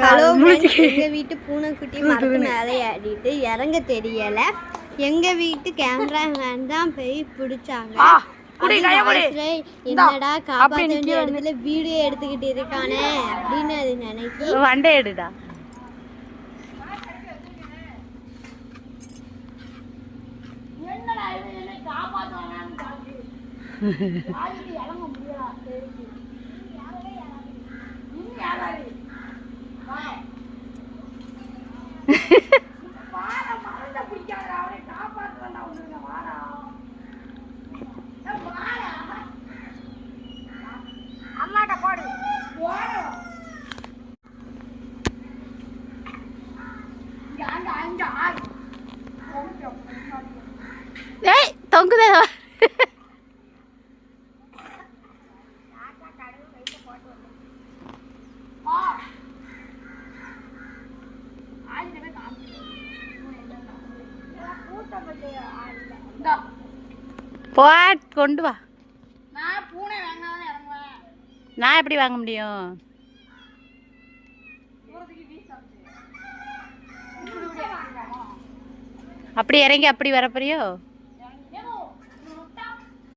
Hello எங்க வீட்டு பூனைக்குட்டி மரத்து மேலே ஏறிட்டு இறங்க தெரியல. எங்க வீட்டு கேமராமேன் தான் போய் பிடிச்சாங்க. என்னடா காப்பாற்ற வேண்டிய இடத்துல வீடியோ எடுத்துக்கிட்டு இருக்கானே அப்படின்னு அது நினைக்கி வண்டே எடுடா. ஏய் தொங்குதே. போ கொண்டு வா. நான் எப்படி வாங்க முடியும்? அப்படி இறங்கி அப்படி வரப்போறியோ?